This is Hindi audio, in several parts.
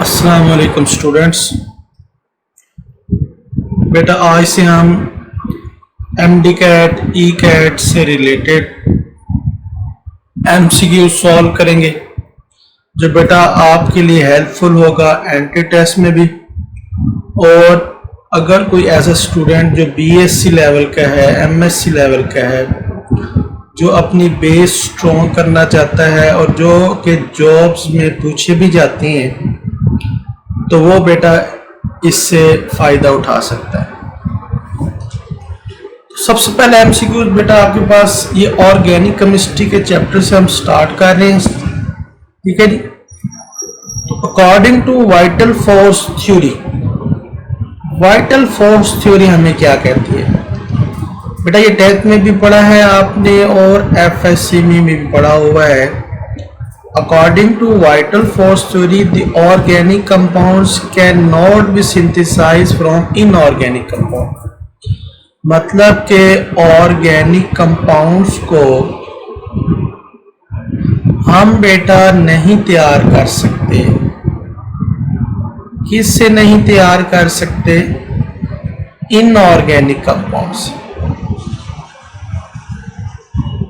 अस्सलाम वालेकुम स्टूडेंट्स। बेटा आज से हम एमडी कैट ई कैट से रिलेटेड एमसीक्यू सॉल्व करेंगे जो बेटा आपके लिए हेल्पफुल होगा एंट्री टेस्ट में भी। और अगर कोई ऐसा स्टूडेंट जो बीएससी लेवल का है, एमएससी लेवल का है, जो अपनी बेस स्ट्रॉन्ग करना चाहता है और जो कि जॉब्स में पूछे भी जाते हैं, तो वो बेटा इससे फ़ायदा उठा सकता है। सबसे पहले एमसीक्यू बेटा आपके पास ये ऑर्गेनिक केमिस्ट्री के चैप्टर से हम स्टार्ट कर रहे हैं, ठीक है जी। तो according to vital force theory, vital force theory हमें क्या कहती है बेटा? ये 10th में भी पढ़ा है आपने और एफएससी में भी पढ़ा हुआ है। According to vital force theory, the organic compounds cannot be synthesized from inorganic compound। मतलब के ऑर्गेनिक कंपाउंड्स को हम बेटा नहीं तैयार कर सकते। किससे नहीं तैयार कर सकते? इनऑर्गेनिक कंपाउंड्स,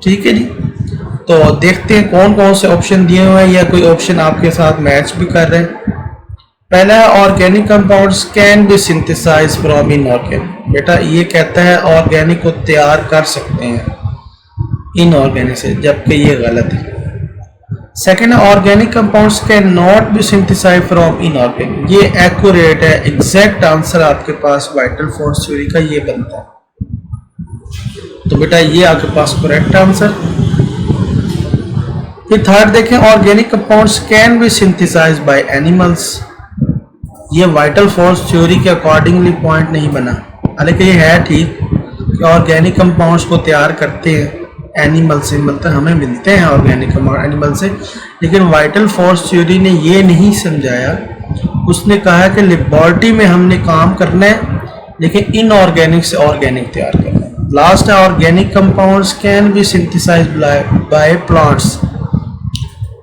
ठीक है जी। तो देखते हैं कौन कौन से ऑप्शन दिए हुए हैं या कोई ऑप्शन आपके साथ मैच भी कर रहे हैं। पहला है organic compounds can be synthesized from inorganic. बेटा ये कहता है ऑर्गेनिक को तैयार कर सकते हैं इनऑर्गेनिक से, जबकि ये गलत है। सेकंड है organic compounds can not be synthesized from inorganic. ये एक्यूरेट है, एग्जैक्ट आंसर आपके पास वाइटल फोर्स थ्योरी का ये बनता है। तो बेटा ये आपके पास करेक्ट आंसर। फिर थर्ड देखें, organic compounds can be synthesized by animals. ये वाइटल फोर्स थ्योरी के अकॉर्डिंगली पॉइंट नहीं बना, हालांकि ये है ठीक कि ऑर्गेनिक कंपाउंड्स को तैयार करते हैं एनिमल से, मतलब हमें मिलते हैं ऑर्गेनिक कंपाउंड एनिमल से, लेकिन वाइटल फोर्स थ्योरी ने ये नहीं समझाया। उसने कहा कि लेबोरेटरी में हमने काम करना है लेकिन इनऑर्गेनिक से ऑर्गेनिक तैयार करना है। लास्ट है organic compounds can be synthesized by plants.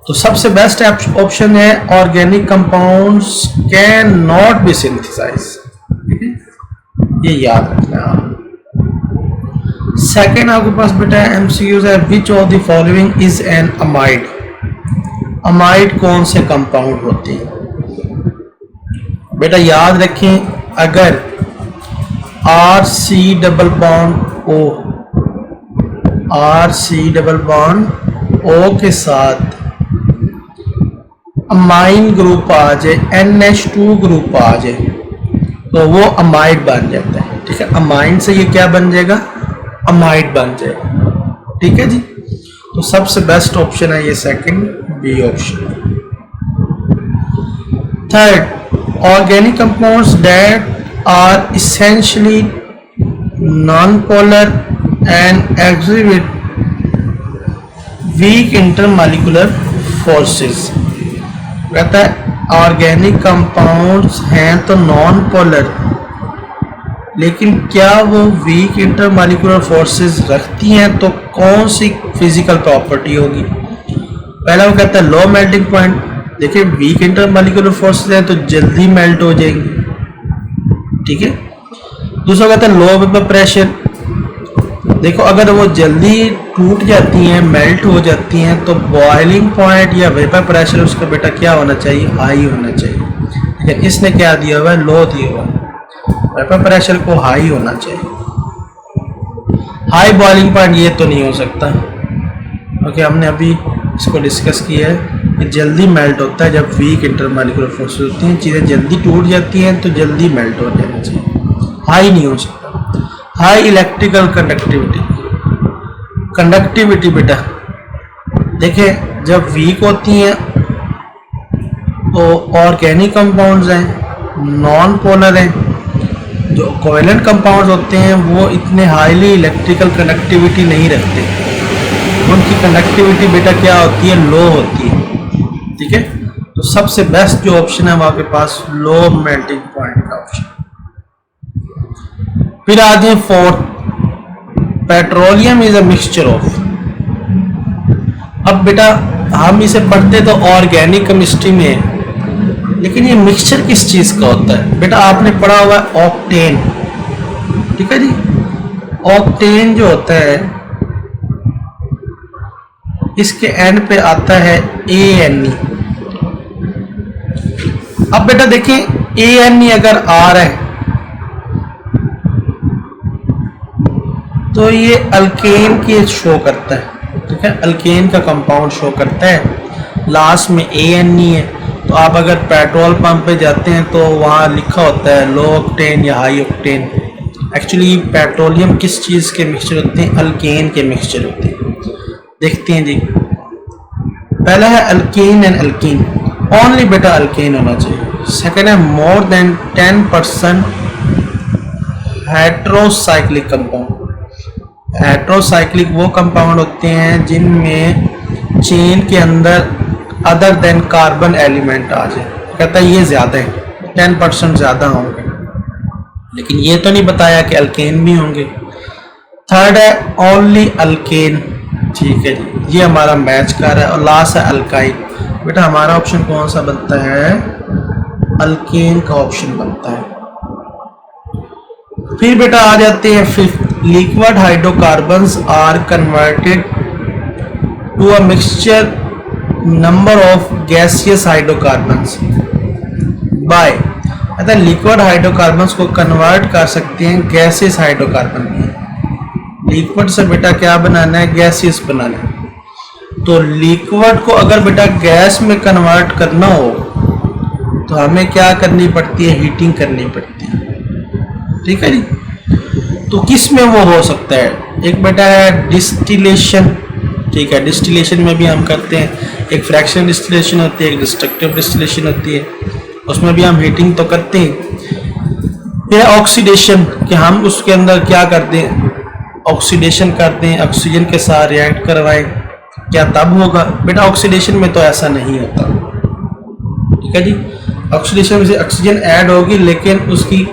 तो सबसे बेस्ट ऑप्शन है organic compounds can not be synthesized, ये याद रखना है। सेकेंड आपके पास बेटा एमसीक्यूज है, विच of the following is an amide. Amide कौन से कंपाउंड होते हैं? बेटा याद रखें, अगर RC double bond O, RC double bond O के साथ अमाइन ग्रुप आ जाए, NH2 ग्रुप आ जाए, तो वो अमाइड बन जाता है, ठीक है। अमाइन से ये क्या बन जाएगा? अमाइड बन जाएगा, ठीक है जी। तो सबसे बेस्ट ऑप्शन है ये second B option. Third, organic compounds that are essentially non polar and exhibit weak intermolecular forces. कहता है ऑर्गेनिक कंपाउंड्स हैं तो नॉन पोलर, लेकिन क्या वो वीक इंटरमॉलिक्यूलर फोर्सेस रखती हैं? तो कौन सी फिजिकल प्रॉपर्टी होगी? पहला वो कहता है लो मेल्टिंग पॉइंट। देखिए वीक इंटरमॉलिक्यूलर फोर्सेस हैं तो जल्दी मेल्ट हो जाएंगी, ठीक है। दूसरा कहता है लो वेपर प्रेशर। देखो अगर वो जल्दी टूट जाती हैं, मेल्ट हो जाती हैं, तो बॉइलिंग पॉइंट या वेपर प्रेशर उसका बेटा क्या होना चाहिए? हाई होना चाहिए। लेकिन इसने क्या दिया हुआ है? लो दिया हुआ है। वेपर प्रेशर को हाई होना चाहिए। हाई बॉइलिंग पॉइंट ये तो नहीं हो सकता, क्योंकि हमने अभी इसको डिस्कस किया है कि जल्दी मेल्ट होता है जब वीक इंटरमॉलिक्यूलर फोर्सेस होती हैं, चीज़ें जल्दी टूट जाती हैं तो जल्दी मेल्ट हो जाना चाहिए, हाई नहीं हो सकता। हाई इलेक्ट्रिकल कंडक्टिविटी, कंडक्टिविटी बेटा देखिए जब वीक होती हैं तो ऑर्गेनिक कंपाउंड्स हैं, नॉन पोलर हैं। जो कोवेलेंट कंपाउंड्स होते हैं वो इतने हाईली इलेक्ट्रिकल कंडक्टिविटी नहीं रखते, उनकी कंडक्टिविटी बेटा क्या होती है? लो होती है, ठीक है। तो सबसे बेस्ट जो ऑप्शन है आपके पास लो मेल्टिंग पॉइंट का ऑप्शन। फिर आगे fourth, petroleum is a mixture of. अब बेटा हम इसे पढ़ते तो ऑर्गेनिक केमिस्ट्री में लेकिन ये मिक्सचर किस चीज का होता है बेटा? आपने पढ़ा हुआ है ऑक्टेन, ठीक है जी। ऑक्टेन जो होता है इसके एंड पे आता है ANE। अब बेटा देखें ANE अगर आ रहा है तो ये अल्केन की शो करता है, ठीक है, अल्केन का कंपाउंड शो करता है। लास्ट में ANE है, तो आप अगर पेट्रोल पंप पे जाते हैं तो वहाँ लिखा होता है लो ऑक्टेन या हाई ऑक्टेन। एक्चुअली पेट्रोलियम किस चीज़ के मिक्सचर होते हैं? अल्केन के मिक्सचर होते हैं। देखते हैं जी, पहला है अल्केन एंड अल्कीन, ओनली बेटा अल्केन होना चाहिए। सेकेंड है more than 10% heterocyclic compound. Heterocyclic वो कंपाउंड होते हैं जिनमें चेन के अंदर अदर देन कार्बन एलिमेंट आ जाए। कहता है ये ज़्यादा है, 10% ज़्यादा होंगे, लेकिन ये तो नहीं बताया कि अल्केन भी होंगे। थर्ड है ओनली अल्केन, ठीक है जी, ये हमारा मैच कर रहा है। और लास्ट है अल्काइल। बेटा हमारा ऑप्शन कौन सा बनता है? अल्केन का ऑप्शन बनता है। फिर बेटा आ जाते हैं fifth, liquid hydrocarbons are converted to a mixture number of gaseous hydrocarbons by, अतः लिक्विड हाइड्रोकार्बन्स को कन्वर्ट कर सकते हैं गैसियस हाइड्रोकार्बन में। लिक्विड से बेटा क्या बनाना है? गैसियस बनाना है। तो लिक्विड को अगर बेटा गैस में कन्वर्ट करना हो तो हमें क्या करनी पड़ती है? हीटिंग करनी पड़ती है, ठीक है जी। तो किस में वो हो सकता है? एक बेटा है डिस्टिलेशन, ठीक है, डिस्टिलेशन में भी हम करते हैं। एक फ्रैक्शन डिस्टिलेशन होती है, एक डिस्ट्रक्टिव डिस्टिलेशन होती है, उसमें भी हम हीटिंग तो करते हैं। फिर ऑक्सीडेशन, कि हम उसके अंदर क्या करते हैं? ऑक्सीडेशन करते हैं, ऑक्सीजन के साथ रिएक्ट करवाएं, क्या तब होगा? बेटा ऑक्सीडेशन में तो ऐसा नहीं होता, ठीक है जी। ऑक्सीडेशन में से ऑक्सीजन ऐड होगी, लेकिन उसकी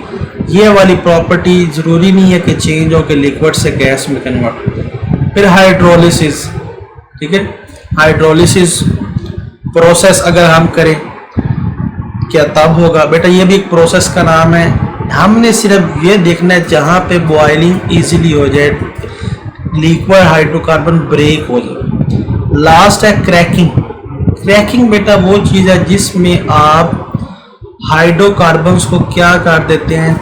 ये वाली प्रॉपर्टी ज़रूरी नहीं है कि चेंज हो के लिक्विड से गैस में कन्वर्ट हो। फिर हाइड्रोलिसिस, ठीक है, हाइड्रोलिसिस प्रोसेस अगर हम करें क्या तब होगा? बेटा ये भी एक प्रोसेस का नाम है। हमने सिर्फ ये देखना है जहाँ पे बॉइलिंग इजीली हो जाए, लिक्विड हाइड्रोकार्बन ब्रेक हो जाए। लास्ट है क्रैकिंग। क्रैकिंग बेटा वो चीज़ है जिसमें आप हाइड्रोकार्बन्स को क्या कर देते हैं?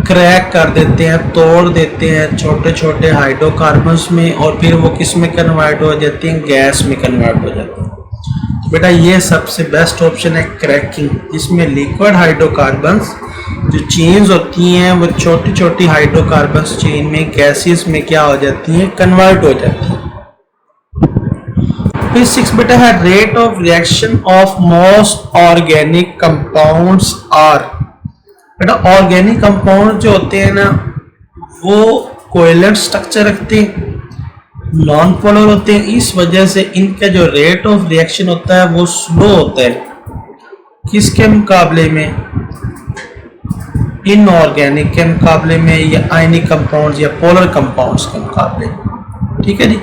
क्रैक कर देते हैं, तोड़ देते हैं छोटे छोटे हाइड्रोकार्बन्स में, और फिर वो किस में कन्वर्ट हो जाते हैं? गैस में कन्वर्ट हो जाते हैं। तो बेटा ये सबसे बेस्ट ऑप्शन है क्रैकिंग, जिसमें लिक्विड हाइड्रोकार्बन्स जो चेन्स होती हैं वो छोटी छोटी हाइड्रोकार्बन्स चेन में गैसेस में क्या हो जाती हैं? कन्वर्ट हो जाती हैं। फिर 6 बेटा है rate of reaction of most organic compounds are. बेटा ऑर्गेनिक कंपाउंड जो होते हैं ना वो कोवेलेंट स्ट्रक्चर रखते हैं, नॉन पोलर होते हैं, इस वजह से इनका जो रेट ऑफ रिएक्शन होता है वो स्लो होता है। किसके मुकाबले में? इनऑर्गेनिक के मुकाबले में, या आयनिक कंपाउंड्स या पोलर कंपाउंड्स के मुकाबले, ठीक है जी।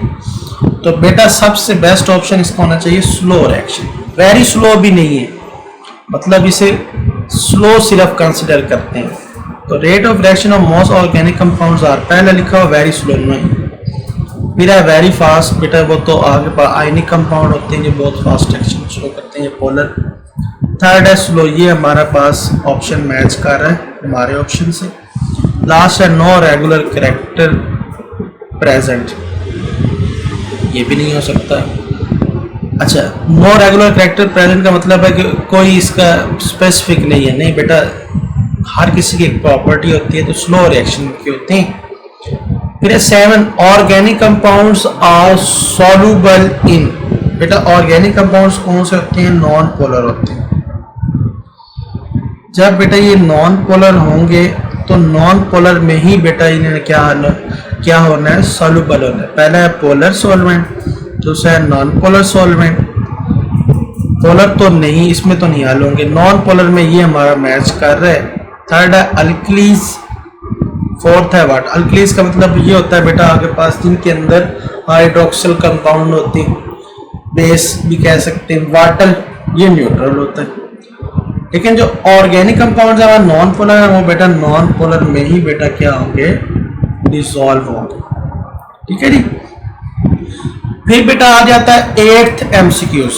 तो बेटा सबसे बेस्ट ऑप्शन इसका होना चाहिए स्लो रिएक्शन। वेरी स्लो भी नहीं है, मतलब इसे स्लो सिर्फ कंसिडर करते हैं। तो rate of reaction of most organic compounds are, पहले लिखा हुआ वेरी स्लो नहीं, फिर है वेरी फास्ट। बेटा वो तो आगे पर आयनिक कंपाउंड होते हैं जो बहुत फास्ट रिएक्शन शुरू करते हैं, पोलर। थर्ड है स्लो, ये हमारा पास ऑप्शन मैच कर रहा है हमारे ऑप्शन से। लास्ट है नो रेगुलर कैरेक्टर प्रेजेंट, ये भी नहीं हो सकता। अच्छा, नो रेगुलर कैरेक्टर प्रेजेंट का मतलब है कि कोई इसका स्पेसिफिक नहीं है। नहीं बेटा, हर किसी की एक प्रॉपर्टी होती है, तो स्लो रिएक्शन की होते हैं। फिर 7 organic compounds are soluble in. बेटा ऑर्गेनिक कंपाउंड्स कौन से होते हैं? नॉन पोलर होते हैं। जब बेटा ये नॉन पोलर होंगे तो नॉन पोलर में ही बेटा इन्हें क्या होना है? सॉल्युबल होना है। पहला है पोलर सॉल्वेंट, दूसरा है नॉन पोलर सॉल्वेंट। पोलर तो नहीं, इसमें तो नहीं हल होंगे, नॉन पोलर में ये हमारा मैच कर रहा है। थर्ड है अल्कलीज। फोर्थ है वाट। अल्कलीज का मतलब ये होता है बेटा आपके पास जिनके अंदर हाइड्रोक्सिल कंपाउंड होते हैं, बेस भी कह सकते हैं। वाटर ये न्यूट्रल होता है। लेकिन जो ऑर्गेनिक कंपाउंड है नॉन पोलर है, वो बेटा नॉन पोलर में ही बेटा क्या होंगे, डिसॉल्व होंगे। ठीक है जी। फिर बेटा आ जाता है 8th MCQs।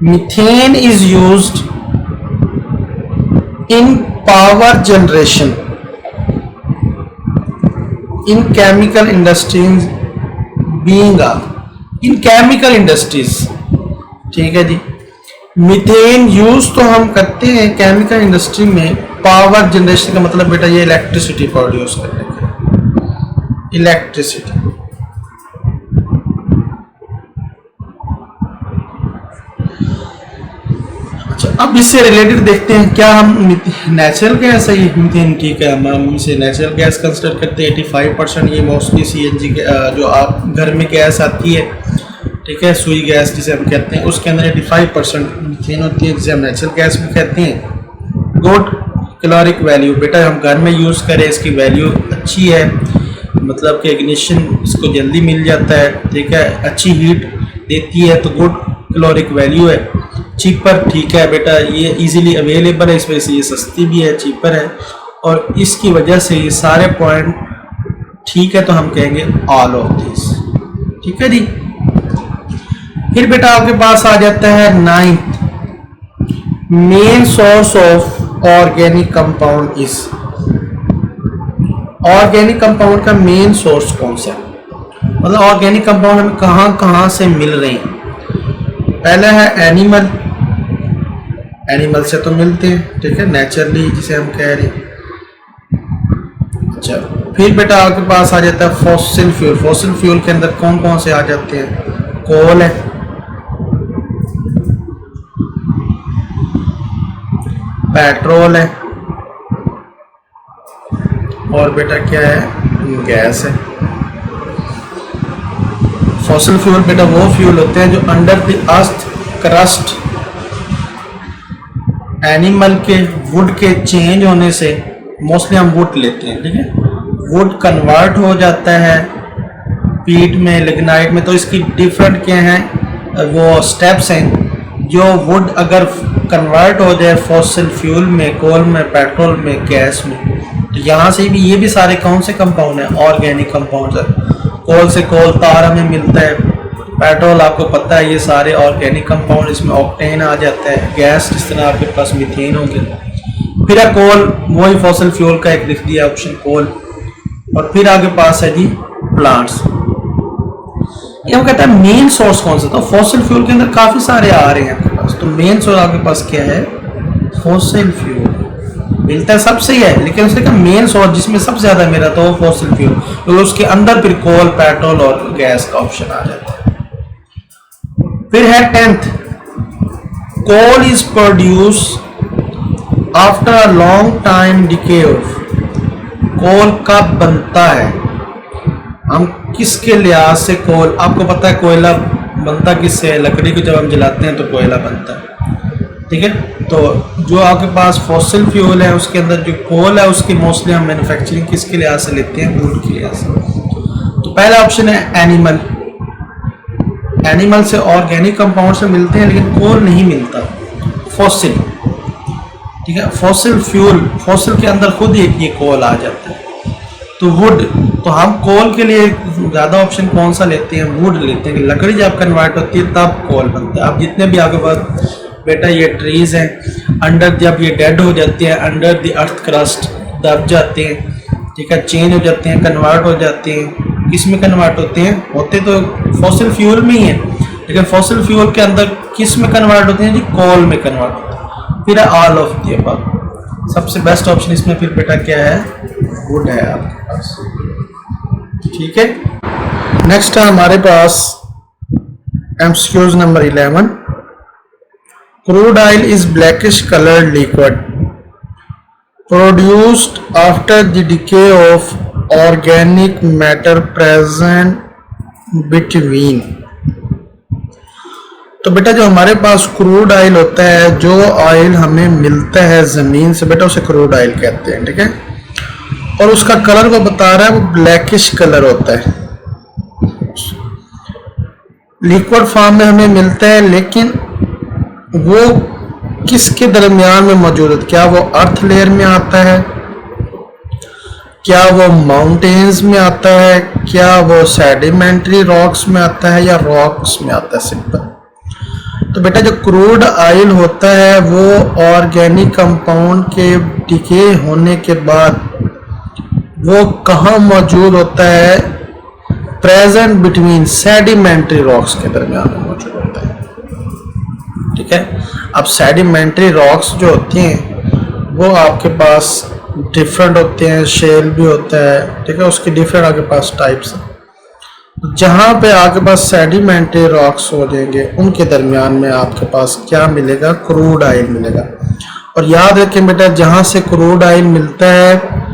Methane is used in power generation in chemical industries being in chemical industries. ठीक है जी। मीथेन यूज तो हम करते हैं केमिकल इंडस्ट्री में, पावर जनरेशन का मतलब बेटा ये इलेक्ट्रिसिटी प्रोड्यूस करने का, इलेक्ट्रिसिटी। अच्छा, अब इससे रिलेटेड देखते हैं क्या हम नेचुरल गैस है ये मीथेन। ठीक है, हम इसे नेचुरल गैस कंसिडर करते हैं। 85% ये मोस्टली CNG जो आप घर में गैस आती है, ठीक है, सुई गैस जिसे हम कहते हैं, उसके अंदर 85% मीथेन होती है, जिसे हम नेचुरल गैस भी कहते हैं। गुड कैलोरिक वैल्यू, बेटा हम घर में यूज़ करें इसकी वैल्यू अच्छी है, मतलब कि इग्निशन इसको जल्दी मिल जाता है। ठीक है, अच्छी हीट देती है, तो गुड कैलोरिक वैल्यू है। चीपर, ठीक है बेटा, ये इजीली अवेलेबल है, इस वजह से ये सस्ती भी है, चीपर है, और इसकी वजह से ये सारे पॉइंट ठीक है, तो हम कहेंगे ऑल ऑफ दिस। ठीक है जी। फिर बेटा आपके पास आ जाता है 9th, main source of organic compound is. Organic compound का मेन सोर्स कौन सा है, मतलब ऑर्गेनिक कंपाउंड हमें कहाँ कहाँ से मिल रहे हैं। पहला है एनिमल, एनिमल से तो मिलते हैं, ठीक है, नेचुरली जिसे हम कह रहे हैं। अच्छा, फिर बेटा आपके पास आ जाता है फॉसिल फ्यूल। फॉसिल फ्यूल के अंदर कौन कौन से आ जाते हैं, कोल है, पेट्रोल है, और बेटा क्या है, गैस है। फॉसिल फ्यूल बेटा वो फ्यूल होते हैं जो under the earth crust animal के वुड के चेंज होने से, मोस्टली हम वुड लेते हैं, ठीक है, वुड कन्वर्ट हो जाता है पीट में, लिग्नाइट में। तो इसकी डिफरेंट क्या हैं, वो स्टेप्स हैं। जो वुड अगर कन्वर्ट हो जाए फॉसिल फ्यूल में, कोल में, पेट्रोल में, गैस में, तो यहाँ से भी ये भी सारे कौन से कंपाउंड हैं, ऑर्गेनिक कंपाउंड है। कोल से कोल तार हमें मिलता है, पेट्रोल आपको पता है, ये सारे ऑर्गेनिक कंपाउंड, इसमें ऑक्टेन आ जाता है। गैस जिस तरह आपके पास मीथेन होंगे। फिर है कोल, वही फॉसिल फ्यूल का एक लिख दिया ऑप्शन कोल। और फिर आगे पास है जी प्लांट्स। ये हम कहता है मेन सोर्स कौन सा, तो फॉसिल फ्यूल के अंदर काफी सारे आ रहे हैं आपके पास, तो मेन सोर्स आपके पास क्या है, फॉसिल फ्यूल मिलता है सब सही है, लेकिन उसका मेन सोर्स जिसमें सबसे ज्यादा मेरा तो फॉसिल फ्यूल, तो उसके अंदर फिर कोल, पेट्रोल और गैस का ऑप्शन आ जाता है। फिर है 10th, coal is produce after a long time decay of. Coal कब बनता है, हम किसके लिहाज से कोल, आपको पता है कोयला बनता किससे है, लकड़ी को जब हम जलाते हैं तो कोयला बनता है, ठीक है। तो जो आपके पास फॉसिल फ्यूल है उसके अंदर जो कोल है उसकी मोस्टली हम मैन्युफैक्चरिंग किसके लिहाज से लेते हैं, वुड के लिहाज से। तो पहला ऑप्शन है एनिमल, एनिमल से ऑर्गेनिक कंपाउंड से मिलते हैं लेकिन कोल नहीं मिलता। फॉसिल, ठीक है, फॉसिल फ्यूल, फॉसिल के अंदर खुद एक ये कोल आ जाता है। तो वुड, तो हम कोल के लिए ज़्यादा ऑप्शन कौन सा लेते हैं, वुड लेते हैं। लकड़ी जब कन्वर्ट होती है तब कोल बनता है। अब जितने भी आपके पास बेटा ये ट्रीज हैं, अंडर जब ये डेड हो जाते हैं, अंडर द अर्थ क्रस्ट दब जाते हैं, ठीक है, चेंज हो जाते हैं, कन्वर्ट हो जाते हैं। किस में कन्वर्ट होते हैं, होते तो फॉसिल फ्यूल में ही है, लेकिन फॉसिल फ्यूल के अंदर किस में कन्वर्ट होते हैं जी, कोल में कन्वर्ट होते हैं। फिर ऑल ऑफ द अबव, सबसे बेस्ट ऑप्शन इसमें फिर बेटा क्या है, वुड है आपके पास, ठीक है। नेक्स्ट है हमारे पास MCQs number 11, crude oil is blackish coloured liquid produced after the decay of organic matter present between. तो बेटा जो हमारे पास क्रूड ऑयल होता है, जो ऑयल हमें मिलता है जमीन से, बेटा उसे क्रूड ऑयल कहते हैं, ठीक है। और उसका कलर वो बता रहा है, वो ब्लैकिश कलर होता है, लिक्विड फॉर्म में हमें मिलता है, लेकिन वो किसके दरमियान में मौजूद है? क्या वो अर्थ लेयर में आता है, क्या वो माउंटेन्स में आता है, क्या वो सेडिमेंट्री रॉक्स में आता है, या रॉक्स में आता है? सिंपल। तो बेटा जो क्रूड ऑयल होता है वो ऑर्गेनिक कंपाउंड के डिके होने के बाद वो कहाँ मौजूद होता है? प्रेजेंट बिटवीन सेडिमेंट्री रॉक्स के दरमियान में मौजूद होता है। ठीक है। अब सेडिमेंट्री रॉक्स जो होती हैं वो आपके पास डिफरेंट होते हैं, शेल भी होता है। ठीक है, उसके डिफरेंट आपके पास टाइप्स हैं। जहाँ पे आपके पास सेडिमेंट्री रॉक्स हो जाएंगे उनके दरमियान में आपके पास क्या मिलेगा? क्रूड ऑयल मिलेगा। और याद रखें बेटा, जहाँ से क्रूड ऑयल मिलता है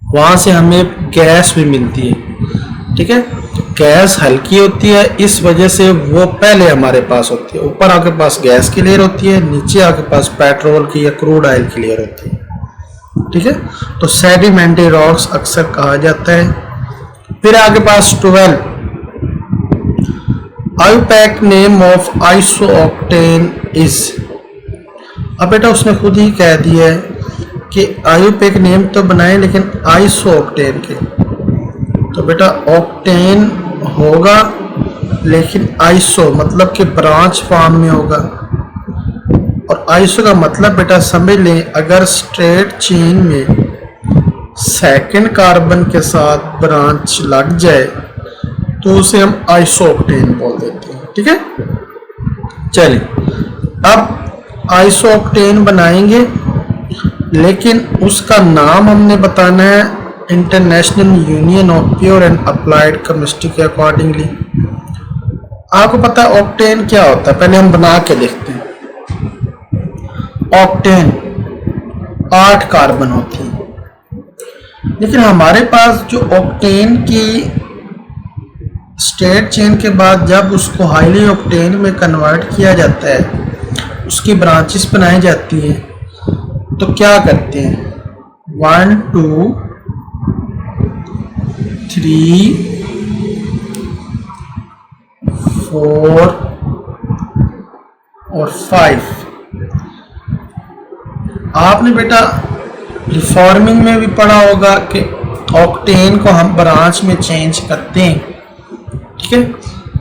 वहाँ से हमें गैस भी मिलती है। ठीक है, गैस हल्की होती है, इस वजह से वो पहले हमारे पास होती है। ऊपर आपके पास गैस की लेयर होती है, नीचे आपके पास पेट्रोल की या क्रूड ऑयल की लेयर होती है। ठीक है, तो सेडिमेंट्री रॉक्स अक्सर कहा जाता है। फिर आपके पास 12 IUPAC name of isooctane is. अब बेटा उसने खुद ही कह दिया है कि आईयूपैक नेम तो बनाए लेकिन आइसोऑक्टेन के। तो बेटा ऑक्टेन होगा लेकिन आइसो मतलब कि ब्रांच फॉर्म में होगा। और आइसो का मतलब बेटा समझ लें, अगर स्ट्रेट चेन में सेकंड कार्बन के साथ ब्रांच लग जाए तो उसे हम आइसोऑक्टेन बोल देते हैं। ठीक है, चलिए अब आइसोऑक्टेन बनाएंगे लेकिन उसका नाम हमने बताना है international union of pure and applied chemistry के अकॉर्डिंगली। आपको पता है ऑक्टेन क्या होता है? पहले हम बना के देखते हैं। ऑक्टेन 8 कार्बन होती है, लेकिन हमारे पास जो ऑक्टेन की स्टेट चेन के बाद जब उसको हाईली ऑक्टेन में कन्वर्ट किया जाता है, उसकी ब्रांचेस बनाई जाती हैं, तो क्या करते हैं? 1 2 3 4 और 5। आपने बेटा रिफॉर्मिंग में भी पढ़ा होगा कि ऑक्टेन को हम ब्रांच में चेंज करते हैं। ठीक है,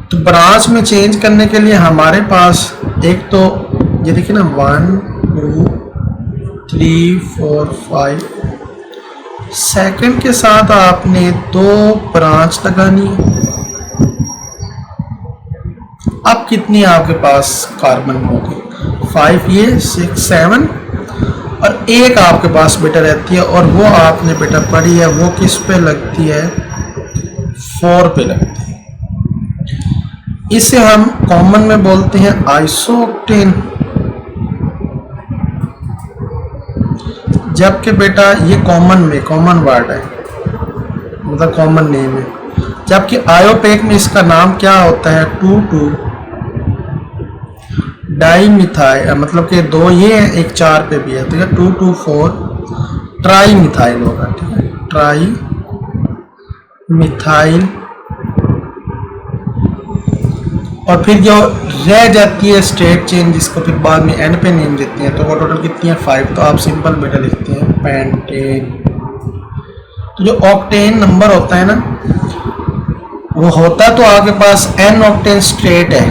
तो ब्रांच में चेंज करने के लिए हमारे पास एक तो ये देखिए ना 1 2 3 4 5, सेकंड के साथ आपने 2 ब्रांच लगानी है। अब कितनी आपके पास कार्बन होगी? 5 ये 6 7 और एक आपके पास बेटा रहती है, और वो आपने बेटा पढ़ी है, वो किस पे लगती है? 4 पे लगती है। इसे हम कॉमन में बोलते हैं आइसोऑक्टेन। जबकि बेटा ये कॉमन वर्ड है, मतलब कॉमन नेम है। जबकि आयोपेक में इसका नाम क्या होता है? 2 डाईमिथाइल, मतलब कि 2 ये है, एक 4 पे भी है, तो 2 2 4 ट्राई मिथाइल होगा। ठीक है, ट्राई मिथाइल। और फिर जो रह जाती है स्टेट चेन, जिसको फिर बाद में एन पे नेम देते हैं, तो वो टोटल कितनी है? 5। तो आप सिंपल बेटा लिखते हैं पेंटेन। तो जो ऑक्टेन नंबर होता है ना, वो होता तो आपके पास n ऑक्टेन स्ट्रेट है,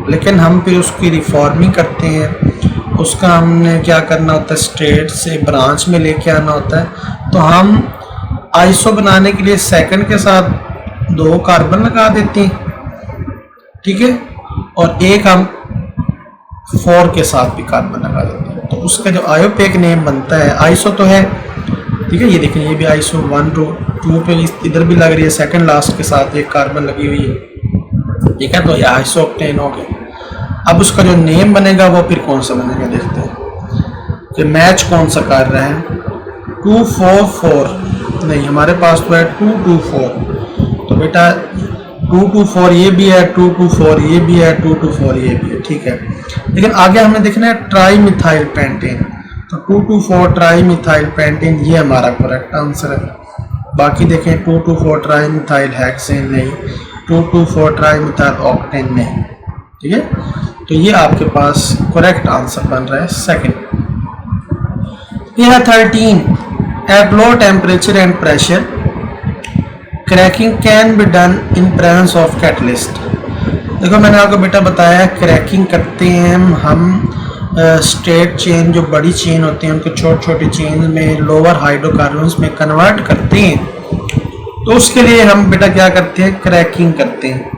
लेकिन हम फिर उसकी रिफॉर्मिंग करते हैं। उसका हमने क्या करना होता है? स्ट्रेट से ब्रांच में लेके आना होता है। तो हम आइसो बनाने के लिए सेकंड के साथ 2 कार्बन लगा देते हैं। ठीक है, और एक हम 4 के साथ भी कार्बन लगा देते हैं, तो उसका जो आयोपेक नेम बनता है, आइसो तो है। ठीक है, ये देखिए ये भी आइसो 1 2 पे इधर भी लग रही है, सेकंड लास्ट के साथ एक कार्बन लगी हुई है। ठीक है, तो ये आइसोऑक्टेन हो गया। अब उसका जो नेम बनेगा वो फिर कौन सा बनेगा देखते हैं कि मैच कौन सा कर रहा है। 2 4 4 नहीं, हमारे पास तो है 2 2 4। तो बेटा 2 2 4 ये भी है, 2 2 4 ये भी है, 2 2 4 ये भी है। ठीक है, लेकिन आगे हमें देखना है ट्राई मिथाइल पेंटेन। तो 2 2 4 ट्राई मिथाइल पेंटेन ये हमारा करेक्ट आंसर है। बाकी देखें 2 2 4 ट्राई मिथाइल हेक्सेन नहीं, 2 2 4 ट्राई मिथाइल ऑक्टेन नहीं। ठीक है, तो ये आपके पास करेक्ट आंसर बन रहा है सेकंड। ये है 13, at low temperature and pressure cracking can be done in presence of catalyst. देखो मैंने आपको बेटा बताया क्रैकिंग करते हैं हम स्ट्रेट चेन, जो बड़ी चेन होती हैं उनको छोटी छोटी चेन में लोअर हाइड्रोकार्बन्स में कन्वर्ट करते हैं। तो उसके लिए हम बेटा क्या करते हैं, क्रैकिंग करते हैं।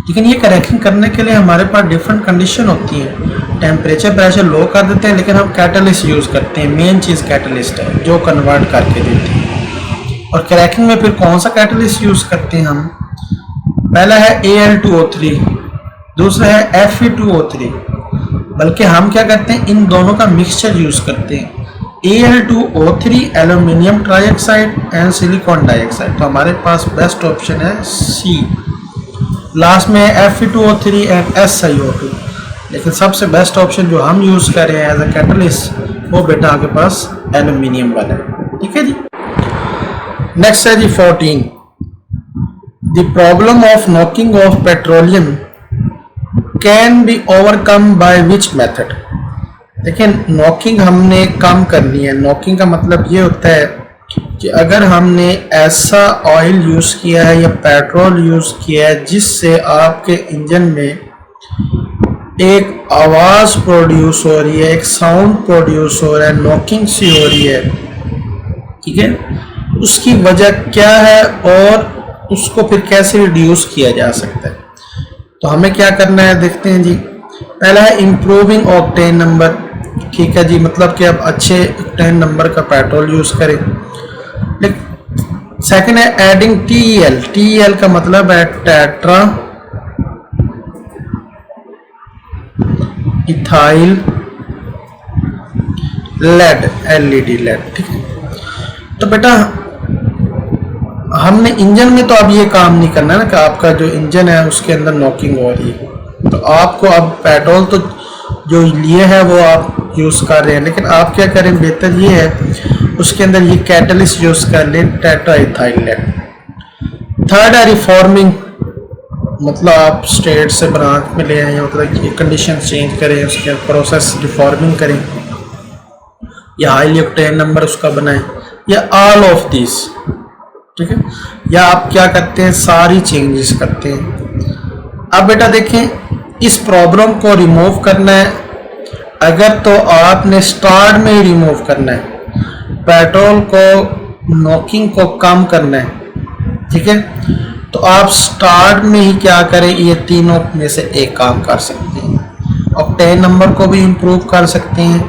लेकिन ये क्रैकिंग करने के लिए हमारे पास डिफरेंट कंडीशन होती है। टेम्परेचर प्रेशर लो कर देते हैं, लेकिन हम कैटलिस्ट यूज़ करते हैं। मेन चीज़ कैटलिस्ट है जो कन्वर्ट करके देते हैं। और क्रैकिंग में फिर कौन सा कैटलिस्ट यूज़ करते हैं हम, पहला है Al2O3, दूसरा है Fe2O3। बल्कि हम क्या करते हैं, इन दोनों का मिक्सचर यूज़ करते हैं। Al2O3 aluminium trioxide and silicon dioxide. तो हमारे पास बेस्ट ऑप्शन है सी। लास्ट में Fe2O3 एंड SiO2। लेकिन सबसे बेस्ट ऑप्शन जो हम यूज़ कर रहे हैं एज अ कैटलिस्ट वो बेटा आपके पास एल्यूमिनियम वाला है। ठीक है जी। नेक्स्ट है जी 14, the problem of knocking of petroleum can be overcome by which method. देखिए नॉकिंग हमने कम करनी है। नॉकिंग का मतलब ये होता है कि अगर हमने ऐसा ऑयल यूज़ किया है या पेट्रोल यूज़ किया है जिससे आपके इंजन में एक आवाज़ प्रोड्यूस हो रही है, एक साउंड प्रोड्यूस हो रहा है, नॉकिंग सी हो रही है, ठीक है, उसकी वजह क्या है और उसको फिर कैसे रिड्यूस किया जा सकता है। तो हमें क्या करना है देखते हैं जी। पहला है इम्प्रूविंग ऑक्टेन नंबर। ठीक है जी, मतलब कि आप अच्छे ऑक्टेन नंबर का पेट्रोल यूज़ करें। सेकंड है एडिंग TEL। TEL का मतलब है tetra ethyl lead, LED lead. ठीक है, तो बेटा हमने इंजन में तो अब ये काम नहीं करना है ना कि आपका जो इंजन है उसके अंदर नॉकिंग हो रही है। तो आपको अब पेट्रोल तो जो लिए है वो आप यूज़ कर रहे हैं, लेकिन आप क्या करें, बेहतर ये है उसके अंदर ये कैटलिस्ट यूज़ कर लें, टेट्राइथाइल लेड। थर्ड है रिफॉर्मिंग, मतलब आप स्टेट से ब्रांच में ले आए, मतलब ये कंडीशन चेंज करें, उसके प्रोसेस रिफॉर्मिंग करें, या हाईली ऑक्टेन नंबर उसका बनाएं, या ऑल ऑफ दिस। ठीक है, या आप क्या करते हैं, सारी चेंजेस करते हैं। अब बेटा देखें इस प्रॉब्लम को रिमूव करना है, अगर तो आपने स्टार्ट में ही रिमूव करना है, पेट्रोल को नॉकिंग को कम करना है। ठीक है, तो आप स्टार्ट में ही क्या करें, ये तीनों में से एक काम कर सकते हैं। ऑक्टेन नंबर को भी इम्प्रूव कर सकते हैं,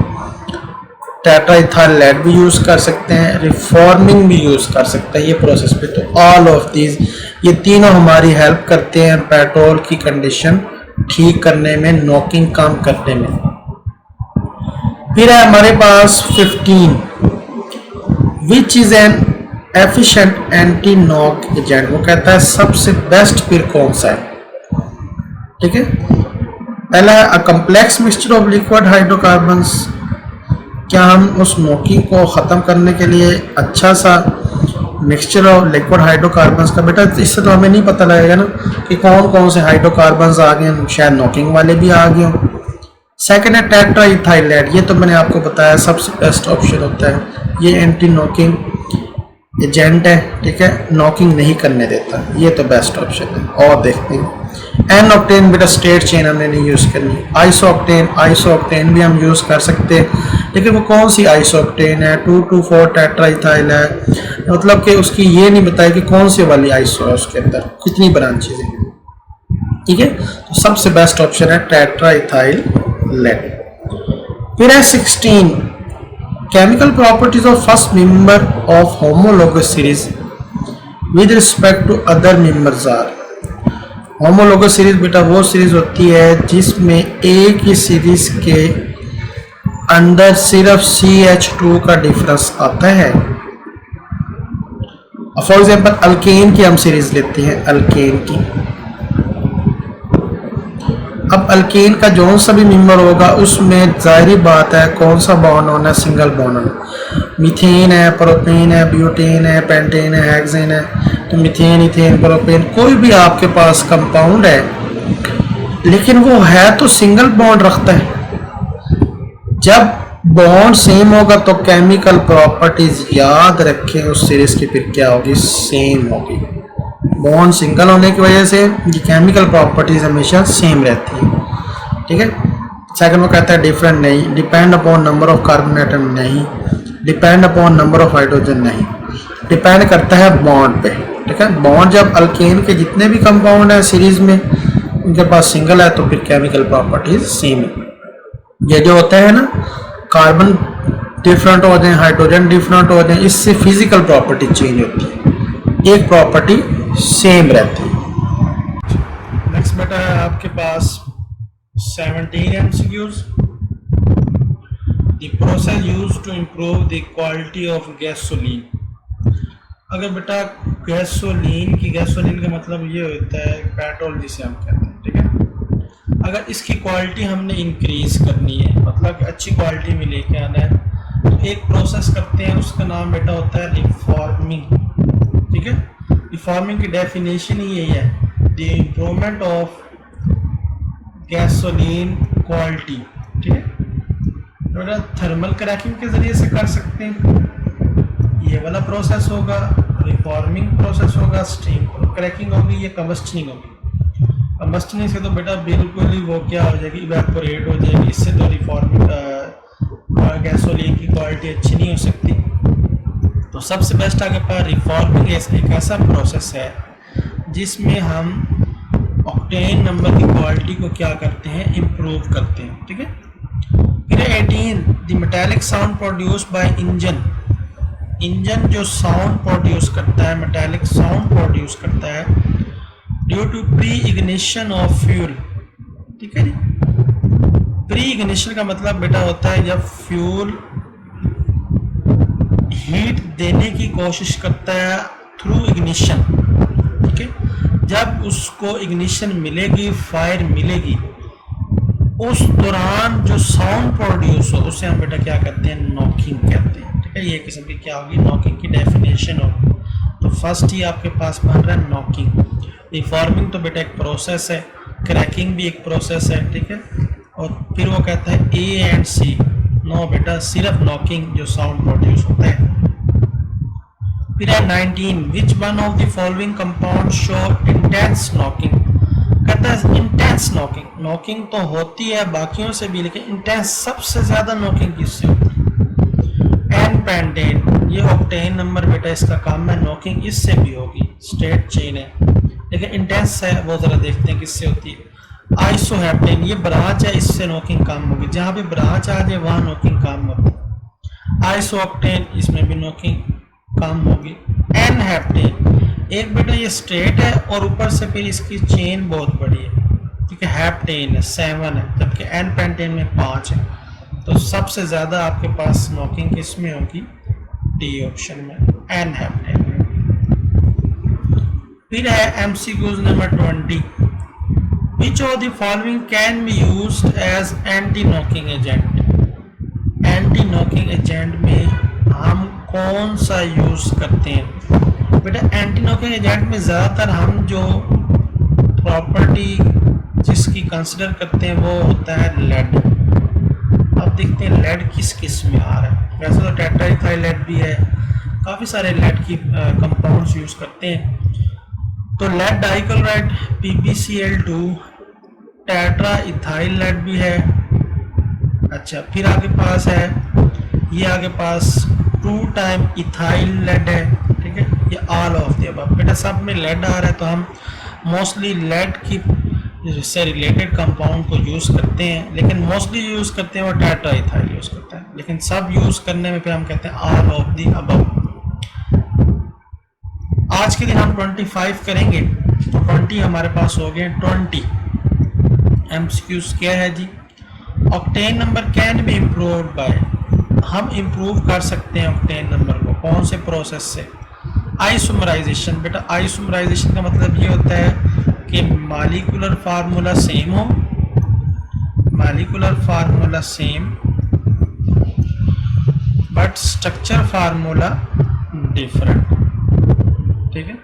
टेट्राइथाइल लेड भी यूज़ कर सकते हैं, रिफॉर्मिंग भी यूज़ कर सकते हैं ये प्रोसेस पे। तो ऑल ऑफ दीज ये तीनों हमारी हेल्प करते हैं पेट्रोल की कंडीशन ठीक करने में, नॉकिंग कम करने में। फिर है हमारे पास 15, which is an efficient anti knock agent. वो कहता है सबसे बेस्ट फिर कौन सा है। ठीक है, पहला है अ complex mixture of liquid hydrocarbons. क्या हम उस नॉकिंग को ख़त्म करने के लिए अच्छा सा मिक्सचर ऑफ लिक्विड हाइड्रोकार्बन्स का, बेटा इससे तो हमें नहीं पता लगेगा ना कि कौन कौन से हाइड्रोकार्बन्स आ गए, शायद नॉकिंग वाले भी आ गए हों। सेकेंड है टेट्राइथाइल लेड, ये तो मैंने आपको बताया सबसे बेस्ट ऑप्शन होता है, ये एंटी नॉकिंग एजेंट है। ठीक है, नॉकिंग नहीं करने देता, ये तो बेस्ट ऑप्शन है। और देखते हैं एन ऑक्टेन, बेटा स्ट्रेट चेन हमने नहीं यूज़ करनी। आइसोक्टेन भी हम यूज़ कर सकते हैं, लेकिन वो कौन सी आइसोक्टेन है, 2,2,4 टेट्राइथाइल है, मतलब कि उसकी ये नहीं बताया कि कौन सी वाली आइसो है, उसके अंदर कितनी ब्रांचेज हैं। ठीक है, तो सबसे बेस्ट ऑप्शन है टेट्राइथाइल लेड। फिर है 16, chemical properties of first member of homologous series with respect to other members are. Homologous series बेटा वो सीरीज होती है जिसमें एक ही सीरीज के अंदर सिर्फ CH2 का डिफरेंस आता है। फॉर एग्जांपल अल्केन की हम सीरीज लेते हैं, अल्केन की। अब अल्केन का जो सा भी मेंबर होगा उसमें जाहिर बात है कौन सा बॉन्ड होना है, सिंगल बॉन्ड होना। मीथेन है, प्रोपेन है, ब्यूटेन है, पेंटेन है, हेक्सेन है। तो मीथेन, इथेन, प्रोपेन कोई भी आपके पास कंपाउंड है लेकिन वो है तो सिंगल बॉन्ड रखता है। जब बॉन्ड सेम होगा तो केमिकल प्रॉपर्टीज याद रखें उस सीरीज की फिर क्या होगी, सेम होगी। बॉन्ड सिंगल होने की वजह से ये केमिकल प्रॉपर्टीज हमेशा सेम रहती है, ठीक है। सेकंड वो कहता है डिफरेंट नहीं, depend upon number of carbon atom नहीं, depend upon number of hydrogen नहीं, डिपेंड करता है बॉन्ड पे, ठीक है। बॉन्ड जब अल्केन के जितने भी कंपाउंड है सीरीज में उनके पास सिंगल है तो फिर केमिकल प्रॉपर्टीज सेम है। ये जो होता है ना, कार्बन डिफरेंट हो जाए, हाइड्रोजन डिफरेंट हो जाए, इससे फिजिकल प्रॉपर्टी चेंज होती है, एक प्रॉपर्टी सेम रहती है। नेक्स्ट बेटा है आपके पास 17 MCQs। The process used to improve the quality of gasoline। अगर बेटा गैसोलीन का मतलब ये होता है पेट्रोल जिसे हम कहते हैं, ठीक है। अगर इसकी क्वालिटी हमने इंक्रीज करनी है, मतलब अच्छी क्वालिटी में लेके आना है, तो एक प्रोसेस करते हैं, उसका नाम बेटा होता है रिफॉर्मिंग, ठीक है। रिफॉर्मिंग की डेफिनेशन ही यही है, the improvement of gasoline quality, ठीक है। तो थर्मल क्रैकिंग के जरिए से कर सकते हैं, ये वाला प्रोसेस होगा, रिफॉर्मिंग प्रोसेस होगा, स्टीम क्रैकिंग होगी, ये कंबस्टनिंग होगी। कंबस्टनिंग से तो बेटा बिल्कुल ही वो क्या हो जाएगी, इवेपोरेट हो जाएगी, इससे तो रिफॉर्मिंग गैसोलीन की क्वालिटी अच्छी नहीं हो सकती। तो सबसे बेस्ट आगे पर रिफॉर्मिंग एक ऐसा प्रोसेस है जिसमें हम ऑक्टेन नंबर की क्वालिटी को क्या करते हैं, इम्प्रूव करते हैं, ठीक है। फिर 18 the metallic sound produced by engine जो साउंड प्रोड्यूस करता है, मेटालिक साउंड प्रोड्यूस करता है due to pre ignition of fuel, ठीक है जी। प्री इग्निशन का मतलब बेटा होता है जब फ्यूल हीट देने की कोशिश करता है थ्रू इग्निशन, ठीक है। जब उसको इग्निशन मिलेगी, फायर मिलेगी, उस दौरान जो साउंड प्रोड्यूस हो उसे हम बेटा क्या कहते हैं, नॉकिंग कहते हैं, ठीक है। ये किस्म की क्या होगी, नॉकिंग की डेफिनेशन होगी। तो फर्स्ट ही आपके पास बन रहा है नॉकिंग। रिफॉर्मिंग तो बेटा एक प्रोसेस है, क्रैकिंग भी एक प्रोसेस है, ठीक है। और फिर वो कहता है ए एंड सी, नो बेटा सिर्फ नॉकिंग जो साउंड प्रोड्यूस होता है। फिर है 19 which one of the following compound show intense knocking. कहता है इंटेंस नॉकिंग, नॉकिंग तो होती है बाकियों से भी, लेकिन इंटेंस सबसे ज्यादा नॉकिंग किससे होती है, एन पेंटेन। ये ऑक्टेन नंबर बेटा इसका काम है, नॉकिंग इससे भी होगी, स्ट्रेट चेन है, लेकिन इंटेंस है वो जरा देखते हैं किससे होती है। आइसोहेप्टेन ये ब्रांच है, इससे नॉकिंग काम होगी, जहां भी ब्रांच आ जाए वहां नॉकिंग काम होती है। आइसोऑक्टेन इसमें भी नॉकिंग काम होगी। एन हेप्टेन एक बेटा ये स्ट्रेट है और ऊपर से फिर इसकी चेन बहुत बड़ी है, ठीक है। हेप्टेन है 7 है, जबकि एन पेंटेन में 5 है। तो सबसे ज्यादा आपके पास नॉकिंग किसमें होगी, डी ऑप्शन में, एन हेप्टेन में। फिर है MCQs number 20 which of the following can be used as anti knocking agent. Anti knocking agent में हम कौन सा यूज करते हैं बेटा, एंटी नॉकिंग एजेंट में ज्यादातर हम जो प्रॉपर्टी जिसकी कंसिडर करते हैं वो होता है लेड। अब देखते हैं लेड किस किस में आ रहा है। वैसे तो टेट्राइथाइल लेड भी है, काफी सारे लेड की कंपाउंड्स यूज करते हैं। तो lead dichloride PbCl2, tetra ethyl lead भी है। अच्छा फिर आगे पास है, ये आगे पास 2 टाइम इथाइल लेड है, ठीक है। ये ऑल ऑफ द अबव बेटा सब में लेड आ रहा है, तो हम मोस्टली लेड की से रिलेटेड कंपाउंड को यूज करते हैं, लेकिन मोस्टली यूज करते हैं वो टेट्रा इथाइल यूज करता है, लेकिन सब यूज करने में फिर हम कहते हैं ऑल ऑफ द अबव। आज के दिन हम 25 करेंगे, तो 20 हमारे पास हो गए। 20 एमसीक्यूज क्या है जी, octane number can be improved by, हम इम्प्रूव कर सकते हैं ऑक्टेन नंबर को कौन से प्रोसेस से, आइसोमराइजेशन। बेटा आइसोमराइजेशन का मतलब ये होता है कि मॉलिक्यूलर फार्मूला सेम हो, molecular formula same but structure formula different, ठीक है।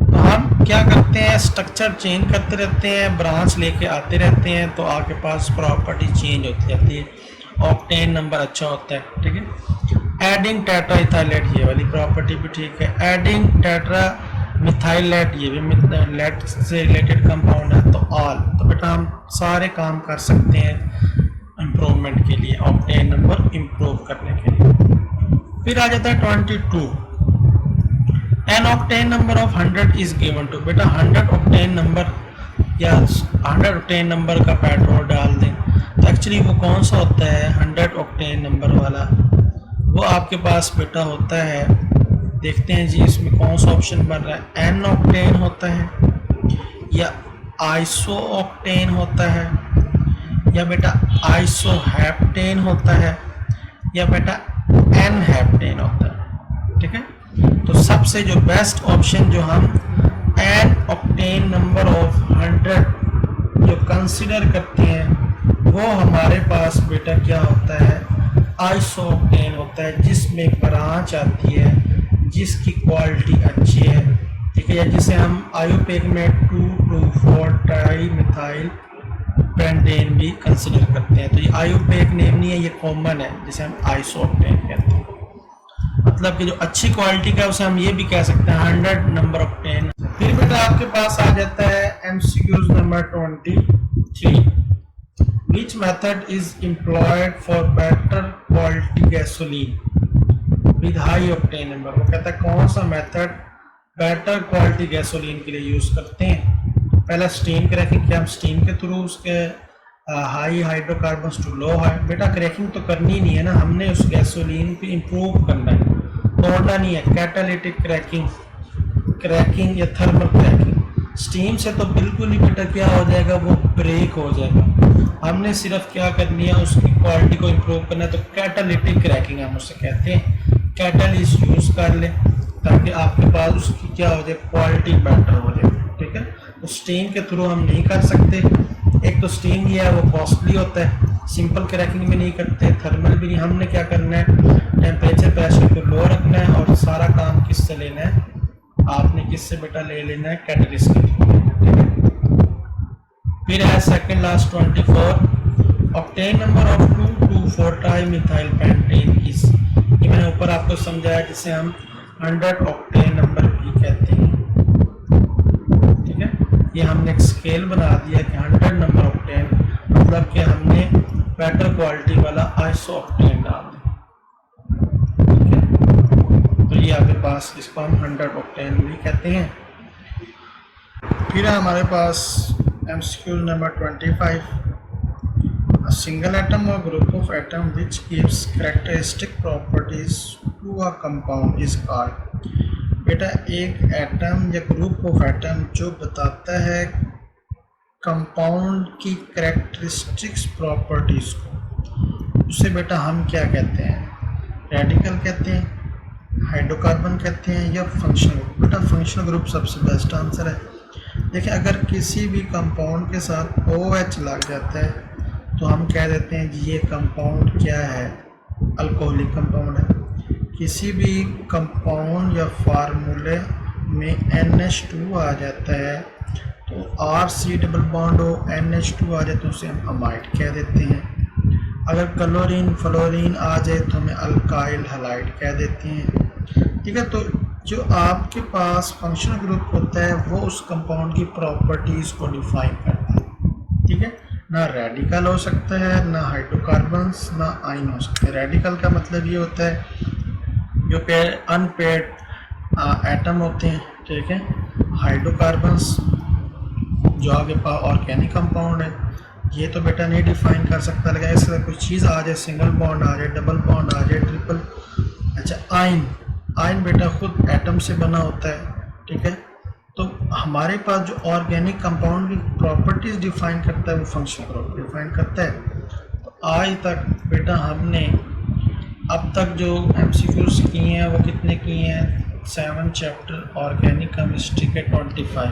तो हम क्या करते हैं, स्ट्रक्चर चेंज करते रहते हैं, ब्रांच लेके आते रहते हैं, तो आपके पास प्रॉपर्टी चेंज होती रहती है। ऑक्टेन नंबर अच्छा होता है, ठीक है। एडिंग टेट्रा इथाइलेट, ये वाली प्रॉपर्टी भी ठीक है। एडिंग टेट्रा मिथाइलेट, ये भी लेट से रिलेटेड कंपाउंड है। तो ऑल, तो बेटा हम सारे काम कर सकते हैं इम्प्रूवमेंट के लिए, ऑक्टेन नंबर इम्प्रूव करने के लिए। फिर आ जाता है 22, an octane number of 100 is given to. बेटा 100 ऑक्टेन नंबर या 100 ऑक्टेन नंबर का पेट्रोल डाल दें, तो एक्चुअली वो कौन सा होता है 100 ऑक्टेन नंबर वाला, वो आपके पास बेटा होता है, देखते हैं जी इसमें कौन सा ऑप्शन बन रहा है। एन ऑक्टेन होता है, या आइसो ऑक्टेन होता है, या बेटा आइसोहेप्टेन होता है, या बेटा एन हेप्टेन होता है, ठीक है। तो सबसे जो बेस्ट ऑप्शन जो हम एन ऑक्टेन नंबर ऑफ 100 जो कंसिडर करते हैं, वो हमारे पास बेटा क्या होता है, आइसो ऑक्टेन होता है, जिसमें ब्रांच आती है, जिसकी क्वालिटी अच्छी है, ठीक है, या जिसे हम आयोपेक में 2,2,4 ट्राई मिथाइल पेंटेन भी कंसिडर करते हैं। तो ये आयोपेक नेम नहीं है, ये कॉमन है, जिसे हम आइसो ऑक्टेन कहते हैं। मतलब कि जो अच्छी क्वालिटी का उसे हम ये भी कह सकते हैं 100 नंबर ऑक्टेन। फिर बेटा आपके पास आ जाता है MCQs number 23, which method is employed for better quality gasoline with high octane number. वो कहता है कौन सा मेथड बेटर क्वालिटी गैसोलीन के लिए यूज करते हैं। पहला स्टीम क्रैकिंग, क्या हम स्टीम के थ्रू उसके high hydrocarbons to low high, बेटा क्रैकिंग तो करनी नहीं है ना, हमने उस गैसोलीन पे इम्प्रूव करना है, तोड़ना नहीं है। कैटालिटिक क्रैकिंग, क्रैकिंग या थर्मल क्रैकिंग, स्टीम से तो बिल्कुल ही बेटा क्या हो जाएगा, वो ब्रेक हो जाएगा। हमने सिर्फ क्या करनी है, उसकी क्वालिटी को इम्प्रूव करना है, तो कैटालिटिक क्रैकिंग हम उसे कहते हैं। कैटलिस्ट यूज कर ले ताकि आपके पास उसकी क्या हो जाए, क्वालिटी बेटर हो जाए, ठीक है। तो स्टीम के थ्रू हम नहीं कर सकते, एक तो स्टीम ये है वो कॉस्टली होता है, सिंपल क्रैकिंग भी नहीं करते, थर्मल भी नहीं। हमने क्या करना है, टेम्परेचर प्रेशर को लो रखना है, और सारा काम किससे लेना है, आपने किससे बेटा ले लेना है, कैटलिस्ट के थ्रू। फिर है second last 24, octane number of 2,2,4 tri methyl pentane is, ये मैंने ऊपर आपको समझाया, जिसे हम 100 ऑक्टेन नंबर भी कहते हैं, ठीक है। ये हमने एक स्केल बना दिया कि 100 नंबर ऑक्टेन, मतलब कि हमने बेटर क्वालिटी वाला आइसो ऑक्टेन डाल दिया, ठीक है। तो ये आपके पास, इसको हम 100 ऑक्टेन भी कहते हैं। फिर है हमारे पास MCQ number 25, a single atom or group of atom which gives characteristic properties to a compound is called। बेटा एक एटम या ग्रुप ऑफ एटम जो बताता है कंपाउंड की कैरेक्टरिस्टिक्स प्रॉपर्टीज को, उसे बेटा हम क्या कहते हैं, रेडिकल कहते हैं, हाइड्रोकार्बन कहते हैं, या फंक्शनल ग्रुप। बेटा फंक्शनल ग्रुप सबसे बेस्ट आंसर है। देखिए अगर किसी भी कंपाउंड के साथ OH लग जाता है तो हम कह देते हैं ये कंपाउंड क्या है, अल्कोहलिक कंपाउंड है। किसी भी कंपाउंड या फार्मूले में NH2 आ जाता है तो RC डबल बॉन्ड हो, NH2 आ जाए तो उसे हम अमाइड कह देते हैं। अगर क्लोरीन फ्लोरीन आ जाए तो हमें अल्काइल हैलाइड कह देते हैं, ठीक है। तो जो आपके पास फंक्शनल ग्रुप होता है वो उस कंपाउंड की प्रॉपर्टीज़ को डिफाइन करता है, ठीक है। ना रेडिकल हो सकता है, ना हाइड्रोकार्बन्स, ना आयन हो सकते हैं। रेडिकल का मतलब ये होता है जो पेयर अनपेयर्ड एटम होते हैं, ठीक है। हाइड्रोकार्बन्स जो आपके पास ऑर्गेनिक कंपाउंड है, ये तो बेटा नहीं डिफाइन कर सकता, लेकिन ऐसा कोई चीज़ आ जाए, सिंगल बॉन्ड आ जाए, डबल बॉन्ड आ जाए, ट्रिपल, अच्छा आयन, आयन बेटा खुद एटम से बना होता है, ठीक है। तो हमारे पास जो ऑर्गेनिक कंपाउंड की प्रॉपर्टीज डिफाइन करता है वो फंक्शनल ग्रुप डिफाइन करता है। तो आज तक बेटा हमने अब तक जो MCQs किए हैं वो कितने किए हैं, 7 चैप्टर ऑर्गेनिक केमिस्ट्री के 25,